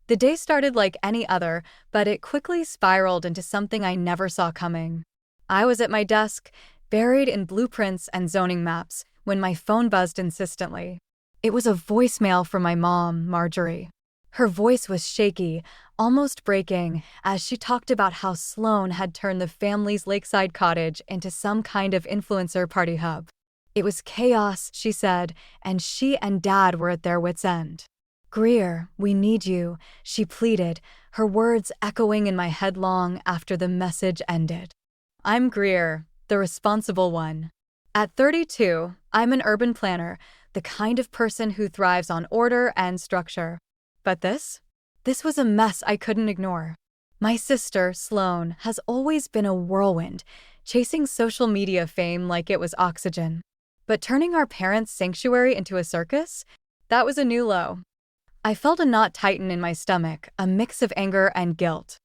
The day started like any other, but it quickly spiraled into something I never saw coming. I was at my desk, buried in blueprints and zoning maps, when my phone buzzed insistently. It was a voicemail from my mom, Marjorie. Her voice was shaky, almost breaking, as she talked about how Sloan had turned the family's lakeside cottage into some kind of influencer party hub. It was chaos, she said, and she and Dad were at their wits' end. "Greer, we need you," she pleaded, her words echoing in my head long after the message ended. I'm Greer, the responsible one. At 32, I'm an urban planner, the kind of person who thrives on order and structure. But this was a mess I couldn't ignore. My sister, Sloan, has always been a whirlwind, chasing social media fame like it was oxygen. But turning our parents' sanctuary into a circus? That was a new low. I felt a knot tighten in my stomach, a mix of anger and guilt.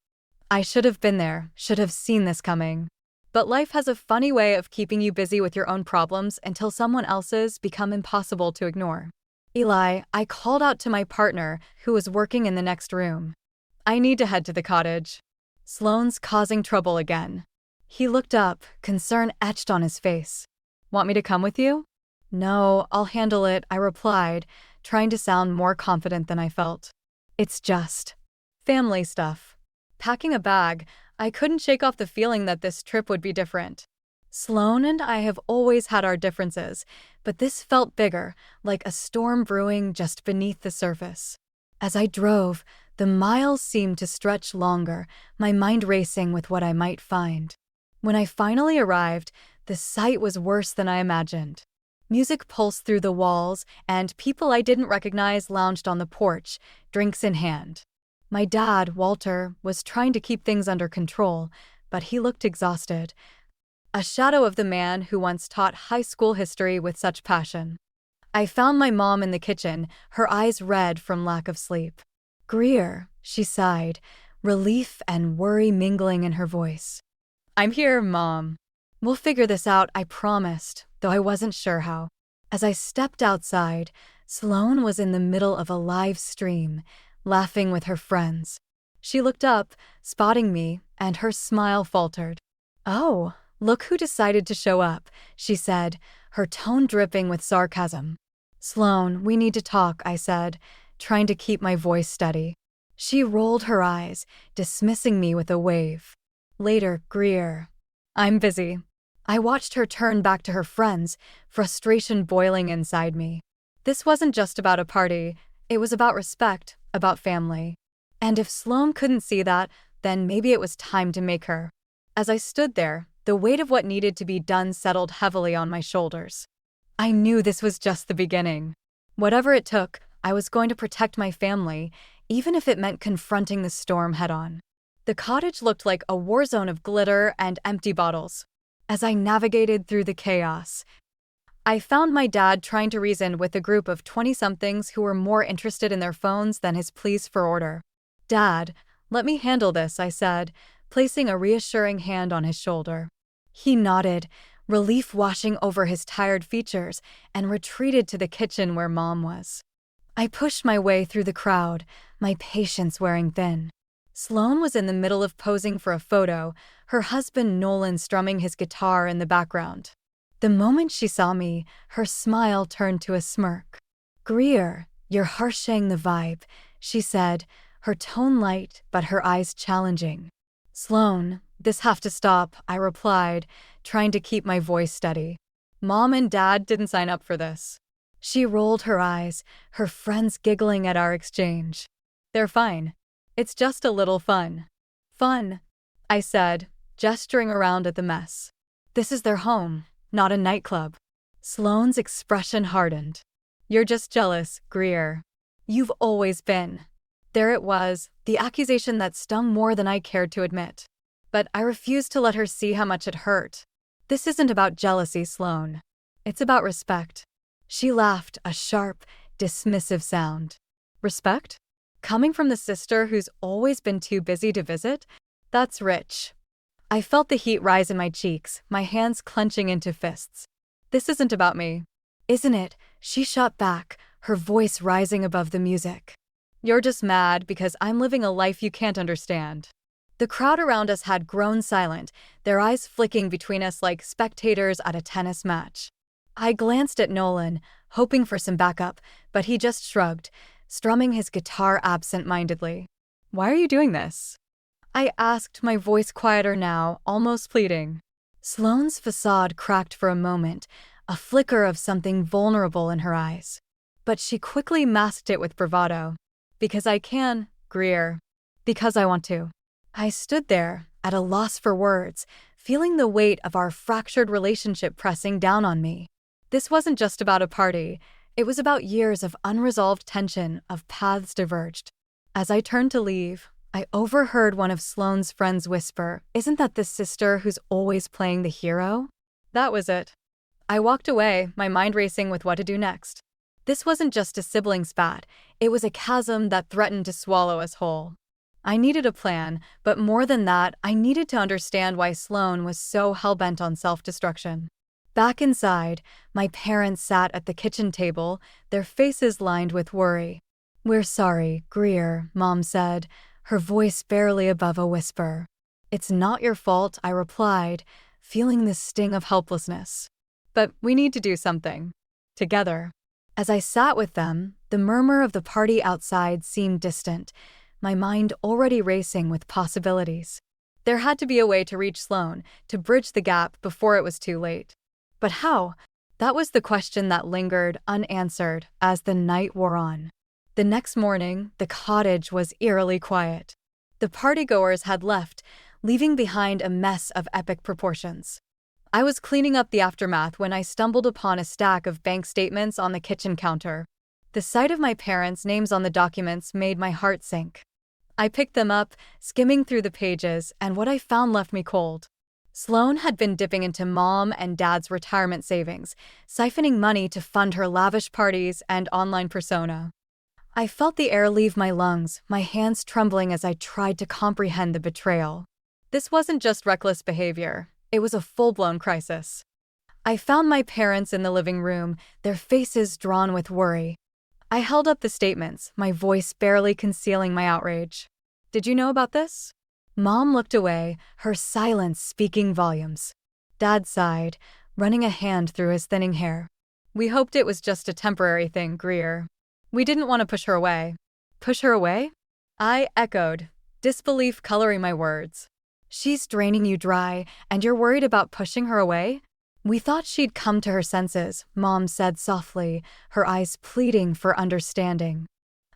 I should have been there, should have seen this coming. But life has a funny way of keeping you busy with your own problems until someone else's become impossible to ignore. Eli, I called out to my partner, who was working in the next room. I need to head to the cottage. Sloane's causing trouble again. He looked up, concern etched on his face. Want me to come with you? No, I'll handle it, I replied, trying to sound more confident than I felt. It's just family stuff. Packing a bag, I couldn't shake off the feeling that this trip would be different. Sloan and I have always had our differences, but this felt bigger, like a storm brewing just beneath the surface. As I drove, the miles seemed to stretch longer, my mind racing with what I might find. When I finally arrived, the sight was worse than I imagined. Music pulsed through the walls, and people I didn't recognize lounged on the porch, drinks in hand. My dad, Walter, was trying to keep things under control, but he looked exhausted. A shadow of the man who once taught high school history with such passion. I found my mom in the kitchen, her eyes red from lack of sleep. Greer, she sighed, relief and worry mingling in her voice. I'm here, Mom. We'll figure this out, I promised, though I wasn't sure how. As I stepped outside, Sloan was in the middle of a live stream, laughing with her friends. She looked up, spotting me, and her smile faltered. Oh, look who decided to show up, she said, her tone dripping with sarcasm. Sloan, we need to talk, I said, trying to keep my voice steady. She rolled her eyes, dismissing me with a wave. Later, Greer. I'm busy. I watched her turn back to her friends, frustration boiling inside me. This wasn't just about a party, it was about respect, about family. And if Sloan couldn't see that, then maybe it was time to make her. As I stood there, the weight of what needed to be done settled heavily on my shoulders. I knew this was just the beginning. Whatever it took, I was going to protect my family, even if it meant confronting the storm head-on. The cottage looked like a war zone of glitter and empty bottles. As I navigated through the chaos, I found my dad trying to reason with a group of 20-somethings who were more interested in their phones than his pleas for order. Dad, let me handle this, I said, placing a reassuring hand on his shoulder. He nodded, relief washing over his tired features, and retreated to the kitchen where Mom was. I pushed my way through the crowd, my patience wearing thin. Sloan was in the middle of posing for a photo, her husband Nolan strumming his guitar in the background. The moment she saw me, her smile turned to a smirk. Greer, you're harshing the vibe, she said, her tone light but her eyes challenging. Sloan, this have to stop, I replied, trying to keep my voice steady. Mom and Dad didn't sign up for this. She rolled her eyes, her friends giggling at our exchange. They're fine. It's just a little fun. Fun, I said, gesturing around at the mess. This is their home, not a nightclub. Sloane's expression hardened. You're just jealous, Greer. You've always been. There it was, the accusation that stung more than I cared to admit. But I refused to let her see how much it hurt. This isn't about jealousy, Sloan. It's about respect. She laughed, a sharp, dismissive sound. Respect? Coming from the sister who's always been too busy to visit? That's rich. I felt the heat rise in my cheeks, my hands clenching into fists. This isn't about me. Isn't it? She shot back, her voice rising above the music. You're just mad because I'm living a life you can't understand. The crowd around us had grown silent, their eyes flicking between us like spectators at a tennis match. I glanced at Nolan, hoping for some backup, but he just shrugged, strumming his guitar absent-mindedly. Why are you doing this? I asked, my voice quieter now, almost pleading. Sloane's facade cracked for a moment, a flicker of something vulnerable in her eyes. But she quickly masked it with bravado. Because I can, Greer. Because I want to. I stood there, at a loss for words, feeling the weight of our fractured relationship pressing down on me. This wasn't just about a party. It was about years of unresolved tension, of paths diverged. As I turned to leave, I overheard one of Sloane's friends whisper, "Isn't that the sister who's always playing the hero?" That was it. I walked away, my mind racing with what to do next. This wasn't just a sibling spat, it was a chasm that threatened to swallow us whole. I needed a plan, but more than that, I needed to understand why Sloane was so hell-bent on self-destruction. Back inside, my parents sat at the kitchen table, their faces lined with worry. "We're sorry, Greer," Mom said, her voice barely above a whisper. "It's not your fault," I replied, feeling the sting of helplessness. "But we need to do something. Together." As I sat with them, the murmur of the party outside seemed distant, my mind already racing with possibilities. There had to be a way to reach Sloane, to bridge the gap before it was too late. But how? That was the question that lingered unanswered as the night wore on. The next morning, the cottage was eerily quiet. The partygoers had left, leaving behind a mess of epic proportions. I was cleaning up the aftermath when I stumbled upon a stack of bank statements on the kitchen counter. The sight of my parents' names on the documents made my heart sink. I picked them up, skimming through the pages, and what I found left me cold. Sloane had been dipping into Mom and Dad's retirement savings, siphoning money to fund her lavish parties and online persona. I felt the air leave my lungs, my hands trembling as I tried to comprehend the betrayal. This wasn't just reckless behavior. It was a full-blown crisis. I found my parents in the living room, their faces drawn with worry. I held up the statements, my voice barely concealing my outrage. "Did you know about this?" Mom looked away, her silence speaking volumes. Dad sighed, running a hand through his thinning hair. "We hoped it was just a temporary thing, Greer. We didn't want to push her away." "Push her away?" I echoed, disbelief coloring my words. "She's draining you dry, and you're worried about pushing her away?" "We thought she'd come to her senses," Mom said softly, her eyes pleading for understanding.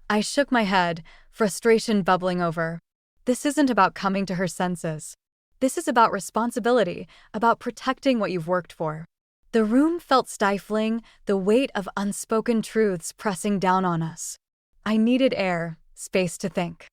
I shook my head, frustration bubbling over. This isn't about coming to her senses. This is about responsibility, about protecting what you've worked for. The room felt stifling, the weight of unspoken truths pressing down on us. I needed air, space to think.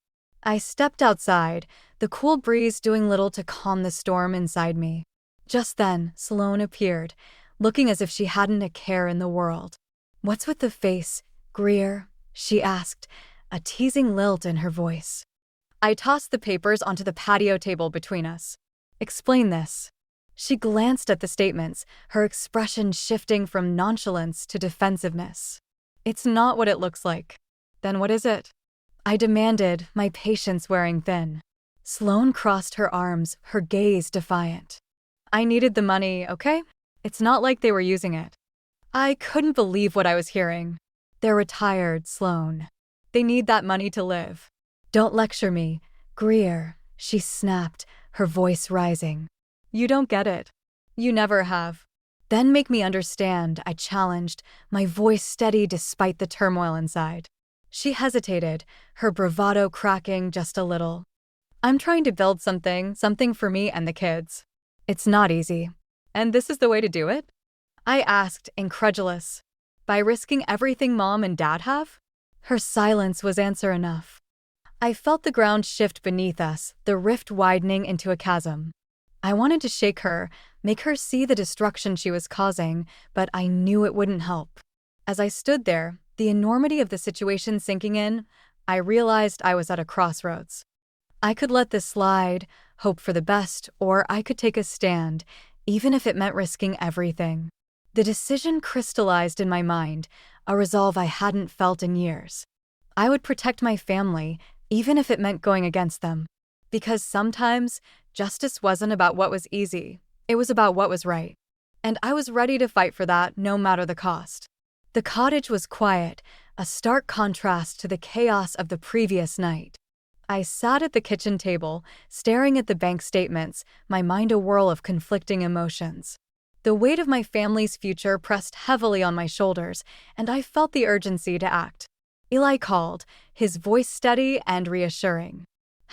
I stepped outside, the cool breeze doing little to calm the storm inside me. Just then, Sloane appeared, looking as if she hadn't a care in the world. "What's with the face, Greer?" she asked, a teasing lilt in her voice. I tossed the papers onto the patio table between us. "Explain this." She glanced at the statements, her expression shifting from nonchalance to defensiveness. "It's not what it looks like." "Then what is it?" I demanded, my patience wearing thin. Sloane crossed her arms, her gaze defiant. "I needed the money, okay? It's not like they were using it." I couldn't believe what I was hearing. "They're retired, Sloane. They need that money to live." "Don't lecture me, Greer," she snapped, her voice rising. "You don't get it. You never have." "Then make me understand," I challenged, my voice steady despite the turmoil inside. She hesitated, her bravado cracking just a little. "I'm trying to build something for me and the kids. It's not easy. And this is the way to do it?" I asked, incredulous. "By risking everything Mom and Dad have?" Her silence was answer enough. I felt the ground shift beneath us, the rift widening into a chasm. I wanted to shake her, make her see the destruction she was causing, but I knew it wouldn't help. As I stood there, the enormity of the situation sinking in, I realized I was at a crossroads. I could let this slide, hope for the best, or I could take a stand, even if it meant risking everything. The decision crystallized in my mind, a resolve I hadn't felt in years. I would protect my family, even if it meant going against them. Because sometimes, justice wasn't about what was easy, it was about what was right. And I was ready to fight for that, no matter the cost. The cottage was quiet, a stark contrast to the chaos of the previous night. I sat at the kitchen table, staring at the bank statements, my mind a whirl of conflicting emotions. The weight of my family's future pressed heavily on my shoulders, and I felt the urgency to act. Eli called, his voice steady and reassuring.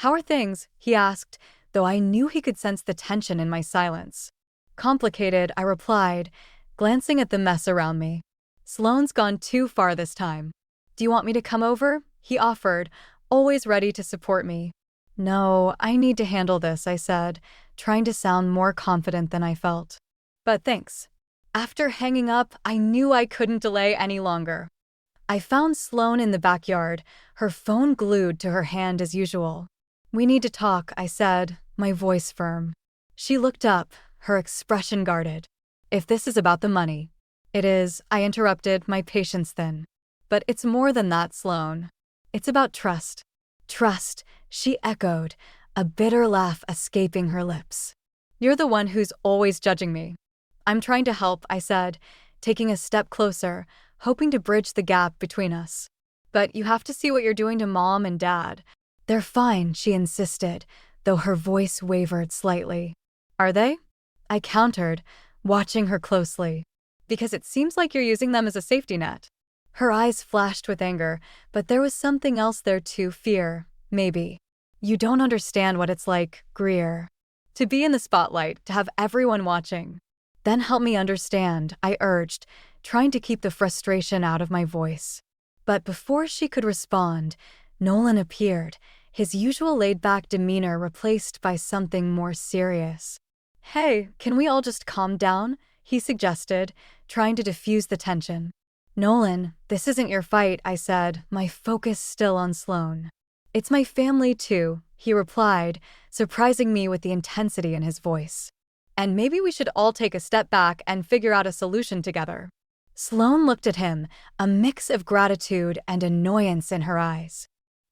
"How are things?" he asked, though I knew he could sense the tension in my silence. "Complicated," I replied, glancing at the mess around me. "Sloane's gone too far this time." "Do you want me to come over?" he offered, always ready to support me. "No, I need to handle this," I said, trying to sound more confident than I felt. "But thanks." After hanging up, I knew I couldn't delay any longer. I found Sloane in the backyard, her phone glued to her hand as usual. "We need to talk," I said, my voice firm. She looked up, her expression guarded. "If this is about the money." "It is," I interrupted, my patience thin. "But it's more than that, Sloane. It's about trust." "Trust," she echoed, a bitter laugh escaping her lips. "You're the one who's always judging me." "I'm trying to help," I said, taking a step closer, hoping to bridge the gap between us. "But you have to see what you're doing to Mom and Dad." "They're fine," she insisted, though her voice wavered slightly. "Are they?" I countered, watching her closely. "Because it seems like you're using them as a safety net." Her eyes flashed with anger, but there was something else there too, fear, maybe. "You don't understand what it's like, Greer. To be in the spotlight, to have everyone watching." "Then help me understand," I urged, trying to keep the frustration out of my voice. But before she could respond, Nolan appeared, his usual laid-back demeanor replaced by something more serious. "Hey, can we all just calm down?" he suggested, trying to diffuse the tension. "Nolan, this isn't your fight," I said, my focus still on Sloane. "It's my family too," he replied, surprising me with the intensity in his voice. "And maybe we should all take a step back and figure out a solution together." Sloane looked at him, a mix of gratitude and annoyance in her eyes.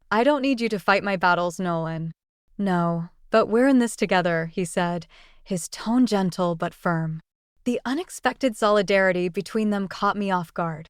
"I don't need you to fight my battles, Nolan." "No, but we're in this together," he said, his tone gentle but firm. The unexpected solidarity between them caught me off guard.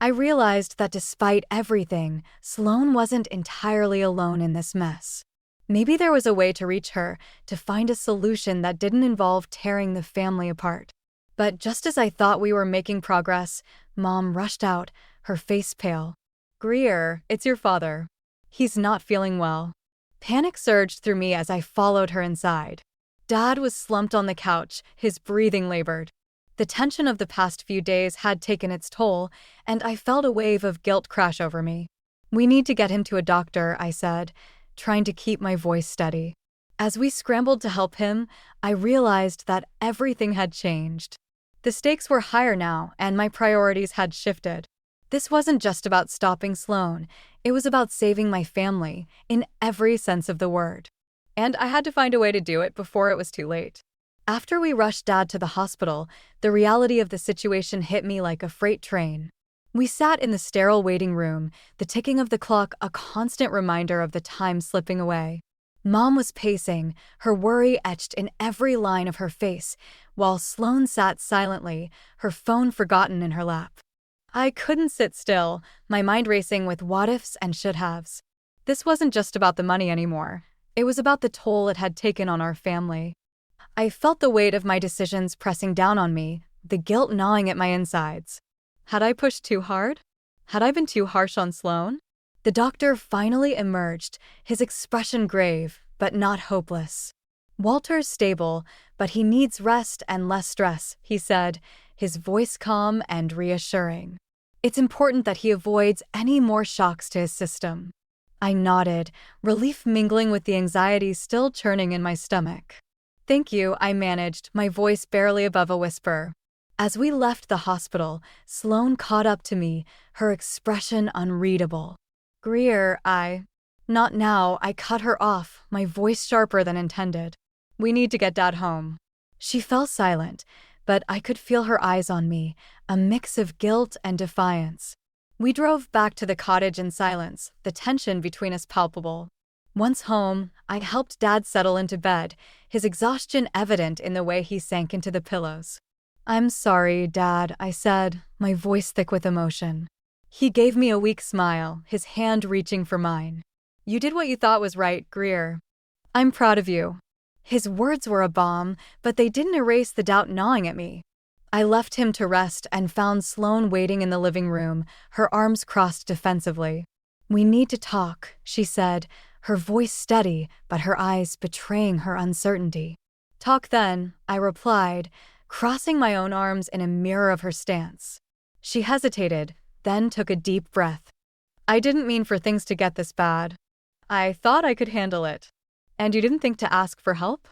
I realized that despite everything, Sloane wasn't entirely alone in this mess. Maybe there was a way to reach her, to find a solution that didn't involve tearing the family apart. But just as I thought we were making progress, Mom rushed out, her face pale. "Greer, it's your father. He's not feeling well." Panic surged through me as I followed her inside. Dad was slumped on the couch, his breathing labored. The tension of the past few days had taken its toll, and I felt a wave of guilt crash over me. "We need to get him to a doctor," I said, trying to keep my voice steady. As we scrambled to help him, I realized that everything had changed. The stakes were higher now, and my priorities had shifted. This wasn't just about stopping Sloane, it was about saving my family, in every sense of the word. And I had to find a way to do it before it was too late. After we rushed Dad to the hospital, the reality of the situation hit me like a freight train. We sat in the sterile waiting room, the ticking of the clock a constant reminder of the time slipping away. Mom was pacing, her worry etched in every line of her face, while Sloane sat silently, her phone forgotten in her lap. I couldn't sit still, my mind racing with what-ifs and should-haves. This wasn't just about the money anymore. It was about the toll it had taken on our family. I felt the weight of my decisions pressing down on me, the guilt gnawing at my insides. Had I pushed too hard? Had I been too harsh on Sloane? The doctor finally emerged, his expression grave, but not hopeless. "Walter's stable, but he needs rest and less stress," he said, his voice calm and reassuring. "It's important that he avoids any more shocks to his system." I nodded, relief mingling with the anxiety still churning in my stomach. "Thank you," I managed, my voice barely above a whisper. As we left the hospital, Sloane caught up to me, her expression unreadable. "Greer, Not now," I cut her off, my voice sharper than intended. "We need to get Dad home." She fell silent, but I could feel her eyes on me, a mix of guilt and defiance. We drove back to the cottage in silence, the tension between us palpable. Once home, I helped Dad settle into bed, his exhaustion evident in the way he sank into the pillows. "I'm sorry, Dad," I said, my voice thick with emotion. He gave me a weak smile, his hand reaching for mine. "You did what you thought was right, Greer. I'm proud of you." His words were a balm, but they didn't erase the doubt gnawing at me. I left him to rest and found Sloane waiting in the living room, her arms crossed defensively. "We need to talk," she said, her voice steady, but her eyes betraying her uncertainty. "Talk then," I replied, crossing my own arms in a mirror of her stance. She hesitated, then took a deep breath. "I didn't mean for things to get this bad. I thought I could handle it." "And you didn't think to ask for help?"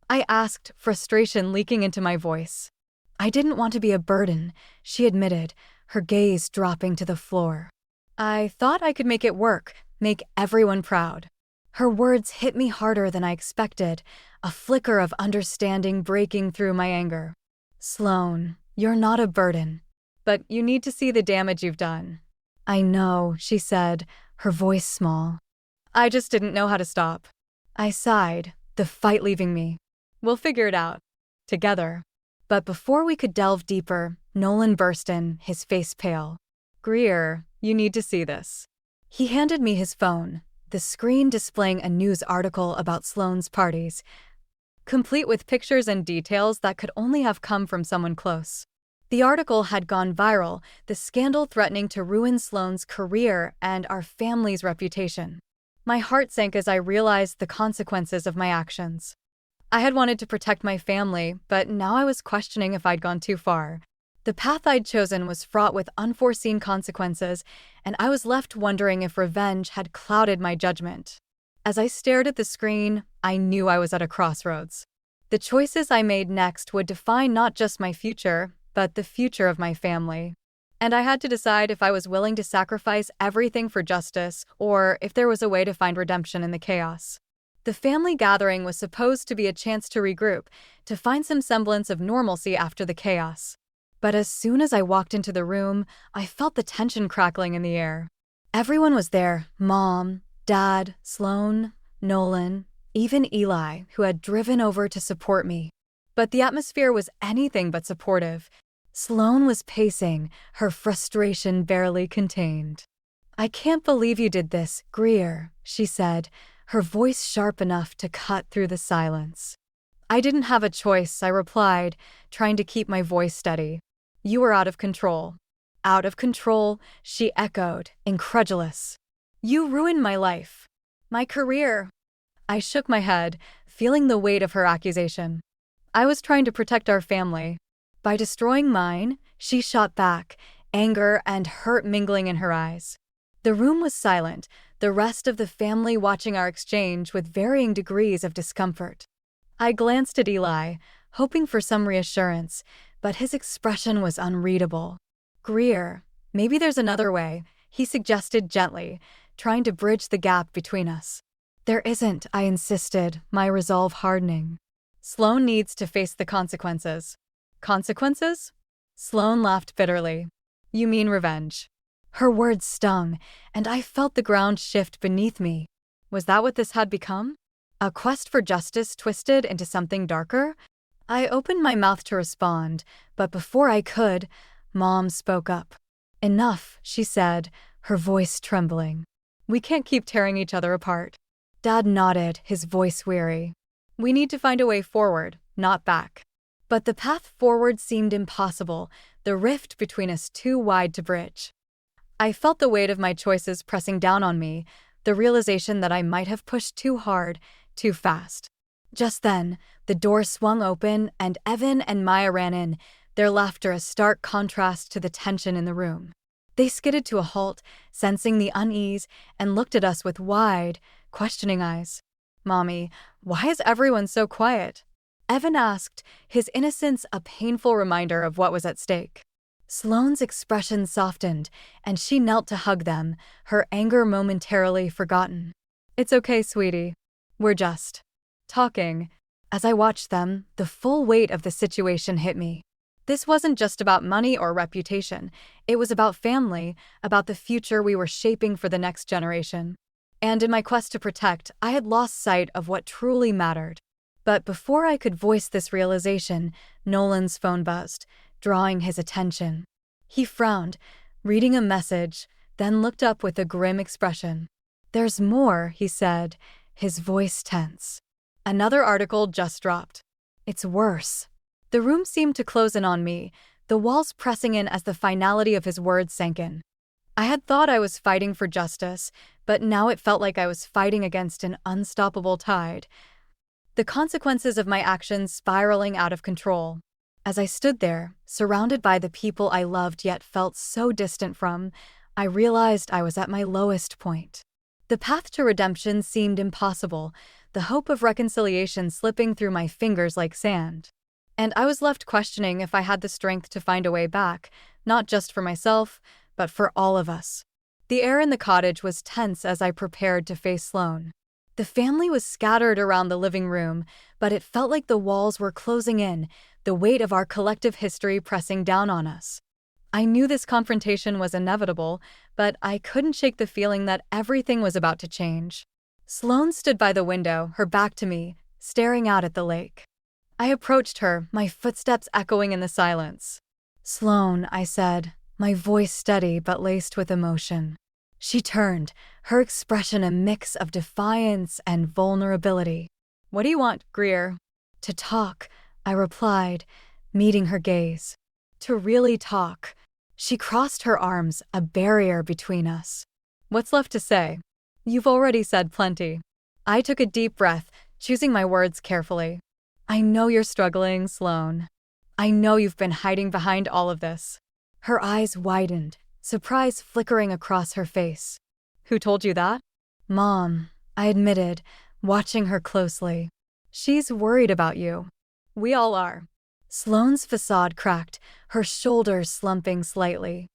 I asked, frustration leaking into my voice. "I didn't want to be a burden," she admitted, her gaze dropping to the floor. "I thought I could make it work, make everyone proud." Her words hit me harder than I expected, a flicker of understanding breaking through my anger. "Sloane, you're not a burden. But you need to see the damage you've done." "I know," she said, her voice small. "I just didn't know how to stop." I sighed, the fight leaving me. "We'll figure it out. Together." But before we could delve deeper, Nolan burst in, his face pale. "Greer, you need to see this." He handed me his phone, the screen displaying a news article about Sloane's parties, complete with pictures and details that could only have come from someone close. The article had gone viral, the scandal threatening to ruin Sloane's career and our family's reputation. My heart sank as I realized the consequences of my actions. I had wanted to protect my family, but now I was questioning if I'd gone too far. The path I'd chosen was fraught with unforeseen consequences, and I was left wondering if revenge had clouded my judgment. As I stared at the screen, I knew I was at a crossroads. The choices I made next would define not just my future, but the future of my family. And I had to decide if I was willing to sacrifice everything for justice, or if there was a way to find redemption in the chaos. The family gathering was supposed to be a chance to regroup, to find some semblance of normalcy after the chaos. But as soon as I walked into the room, I felt the tension crackling in the air. Everyone was there: Mom, Dad, Sloane, Nolan, even Eli, who had driven over to support me. But the atmosphere was anything but supportive. Sloane was pacing, her frustration barely contained. "I can't believe you did this, Greer," she said, her voice sharp enough to cut through the silence. "I didn't have a choice," I replied, trying to keep my voice steady. "You were out of control." "Out of control," she echoed, incredulous. "You ruined my life. My career." I shook my head, feeling the weight of her accusation. "I was trying to protect our family. By destroying mine," she shot back, anger and hurt mingling in her eyes. The room was silent, the rest of the family watching our exchange with varying degrees of discomfort. I glanced at Eli, hoping for some reassurance, but his expression was unreadable. "Greer, maybe there's another way," he suggested gently, trying to bridge the gap between us. "There isn't," I insisted, my resolve hardening. "Sloane needs to face the consequences." "Consequences?" Sloane laughed bitterly. "You mean revenge." Her words stung, and I felt the ground shift beneath me. Was that what this had become? A quest for justice twisted into something darker? I opened my mouth to respond, but before I could, Mom spoke up. "Enough," she said, her voice trembling. "We can't keep tearing each other apart." Dad nodded, his voice weary. "We need to find a way forward, not back." But the path forward seemed impossible, the rift between us too wide to bridge. I felt the weight of my choices pressing down on me, the realization that I might have pushed too hard, too fast. Just then, the door swung open and Evan and Maya ran in, their laughter a stark contrast to the tension in the room. They skidded to a halt, sensing the unease, and looked at us with wide, questioning eyes. "Mommy, why is everyone so quiet?" Evan asked, his innocence a painful reminder of what was at stake. Sloane's expression softened, and she knelt to hug them, her anger momentarily forgotten. "It's okay, sweetie. We're just talking." As I watched them, the full weight of the situation hit me. This wasn't just about money or reputation. It was about family, about the future we were shaping for the next generation. And in my quest to protect, I had lost sight of what truly mattered. But before I could voice this realization, Nolan's phone buzzed, drawing his attention. He frowned, reading a message, then looked up with a grim expression. "There's more," he said, his voice tense. "Another article just dropped. It's worse." The room seemed to close in on me, the walls pressing in as the finality of his words sank in. I had thought I was fighting for justice, but now it felt like I was fighting against an unstoppable tide. The consequences of my actions spiraling out of control. As I stood there, surrounded by the people I loved yet felt so distant from, I realized I was at my lowest point. The path to redemption seemed impossible, the hope of reconciliation slipping through my fingers like sand. And I was left questioning if I had the strength to find a way back, not just for myself, but for all of us. The air in the cottage was tense as I prepared to face Sloane. The family was scattered around the living room, but it felt like the walls were closing in, the weight of our collective history pressing down on us. I knew this confrontation was inevitable, but I couldn't shake the feeling that everything was about to change. Sloane stood by the window, her back to me, staring out at the lake. I approached her, my footsteps echoing in the silence. "Sloane," I said, my voice steady but laced with emotion. She turned, her expression a mix of defiance and vulnerability. "What do you want, Greer?" "To talk," I replied, meeting her gaze. "To really talk." She crossed her arms, a barrier between us. "What's left to say?" "You've already said plenty." I took a deep breath, choosing my words carefully. "I know you're struggling, Sloane. I know you've been hiding behind all of this." Her eyes widened, surprise flickering across her face. "Who told you that?" "Mom," I admitted, watching her closely. "She's worried about you." "We all are." Sloane's facade cracked, her shoulders slumping slightly.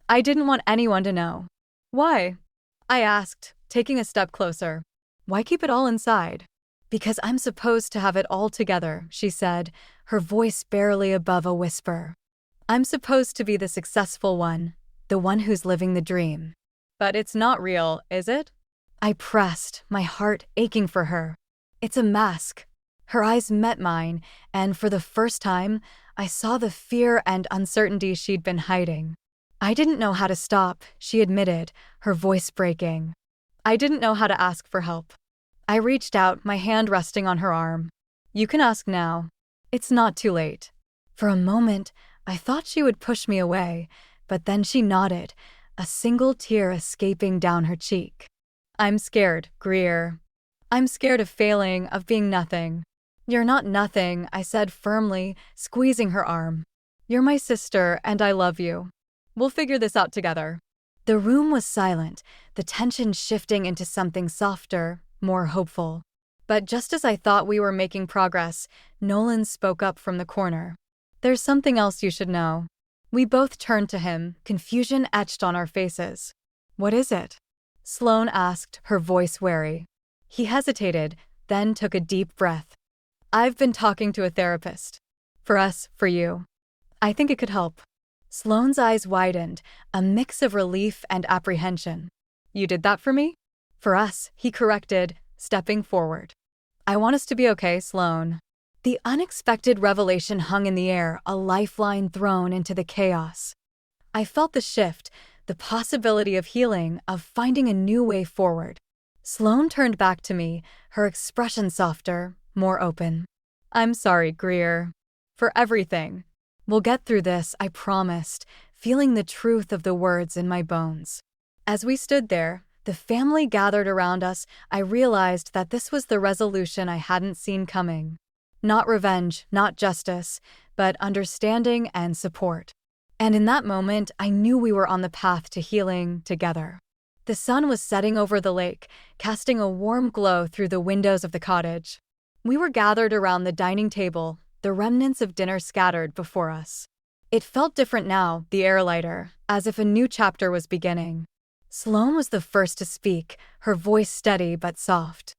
"I didn't want anyone to know." "Why?" I asked, taking a step closer. "Why keep it all inside?" "Because I'm supposed to have it all together," she said, her voice barely above a whisper. "I'm supposed to be the successful one, the one who's living the dream." "But it's not real, is it?" I pressed, my heart aching for her. "It's a mask." Her eyes met mine, and for the first time, I saw the fear and uncertainty she'd been hiding. "I didn't know how to stop," she admitted, her voice breaking. "I didn't know how to ask for help." I reached out, my hand resting on her arm. "You can ask now. It's not too late." For a moment, I thought she would push me away, but then she nodded, a single tear escaping down her cheek. "I'm scared, Greer. I'm scared of failing, of being nothing." "You're not nothing," I said firmly, squeezing her arm. "You're my sister, and I love you. We'll figure this out together." The room was silent, the tension shifting into something softer, more hopeful. But just as I thought we were making progress, Nolan spoke up from the corner. "There's something else you should know." We both turned to him, confusion etched on our faces. "What is it?" Sloane asked, her voice wary. He hesitated, then took a deep breath. "I've been talking to a therapist. For us, for you. I think it could help." Sloane's eyes widened, a mix of relief and apprehension. "You did that for me?" "For us," he corrected, stepping forward. "I want us to be okay, Sloane." The unexpected revelation hung in the air, a lifeline thrown into the chaos. I felt the shift, the possibility of healing, of finding a new way forward. Sloane turned back to me, her expression softer, more open. "I'm sorry, Greer. For everything. We'll get through this," I promised, feeling the truth of the words in my bones. As we stood there, the family gathered around us, I realized that this was the resolution I hadn't seen coming. Not revenge, not justice, but understanding and support. And in that moment, I knew we were on the path to healing together. The sun was setting over the lake, casting a warm glow through the windows of the cottage. We were gathered around the dining table, the remnants of dinner scattered before us. It felt different now, the air lighter, as if a new chapter was beginning. Sloane was the first to speak, her voice steady but soft.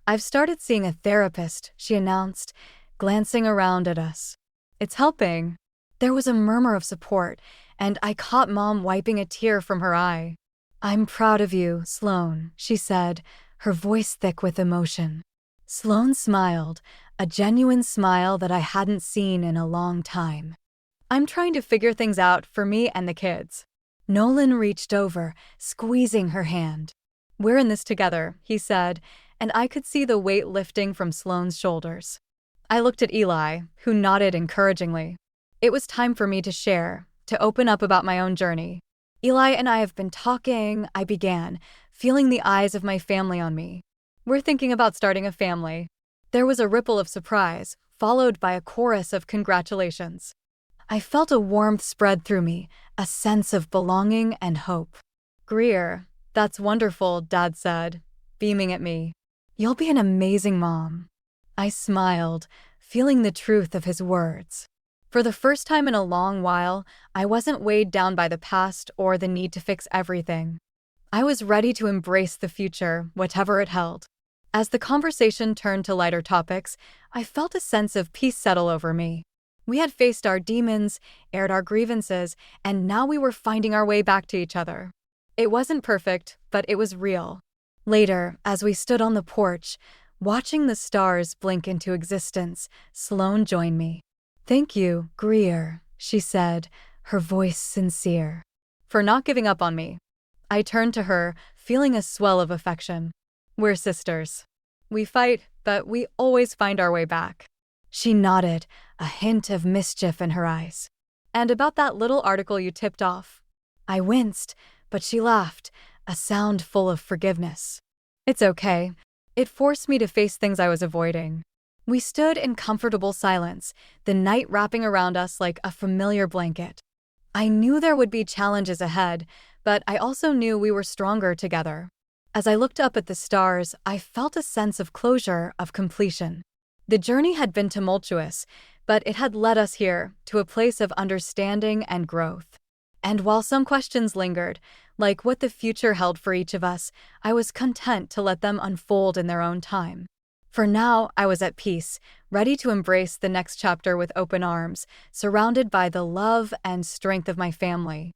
"I've started seeing a therapist," she announced, glancing around at us. "It's helping." There was a murmur of support, and I caught Mom wiping a tear from her eye. "I'm proud of you, Sloan," she said, her voice thick with emotion. Sloan smiled, a genuine smile that I hadn't seen in a long time. "I'm trying to figure things out for me and the kids." Nolan reached over, squeezing her hand. "We're in this together," he said, and I could see the weight lifting from Sloane's shoulders. I looked at Eli, who nodded encouragingly. It was time for me to share, to open up about my own journey. "Eli and I have been talking," I began, feeling the eyes of my family on me. "We're thinking about starting a family." There was a ripple of surprise, followed by a chorus of congratulations. I felt a warmth spread through me, a sense of belonging and hope. "Greer, that's wonderful," Dad said, beaming at me. "You'll be an amazing mom." I smiled, feeling the truth of his words. For the first time in a long while, I wasn't weighed down by the past or the need to fix everything. I was ready to embrace the future, whatever it held. As the conversation turned to lighter topics, I felt a sense of peace settle over me. We had faced our demons, aired our grievances, and now we were finding our way back to each other. It wasn't perfect, but it was real. Later, as we stood on the porch, watching the stars blink into existence, Sloan joined me. "Thank you, Greer," she said, her voice sincere, "for not giving up on me." I turned to her, feeling a swell of affection. "We're sisters. We fight, but we always find our way back." She nodded, a hint of mischief in her eyes. "And about that little article you tipped off." I winced, but she laughed, a sound full of forgiveness. "It's okay. It forced me to face things I was avoiding." We stood in comfortable silence, the night wrapping around us like a familiar blanket. I knew there would be challenges ahead, but I also knew we were stronger together. As I looked up at the stars, I felt a sense of closure, of completion. The journey had been tumultuous, but it had led us here, to a place of understanding and growth. And while some questions lingered, like what the future held for each of us, I was content to let them unfold in their own time. For now, I was at peace, ready to embrace the next chapter with open arms, surrounded by the love and strength of my family.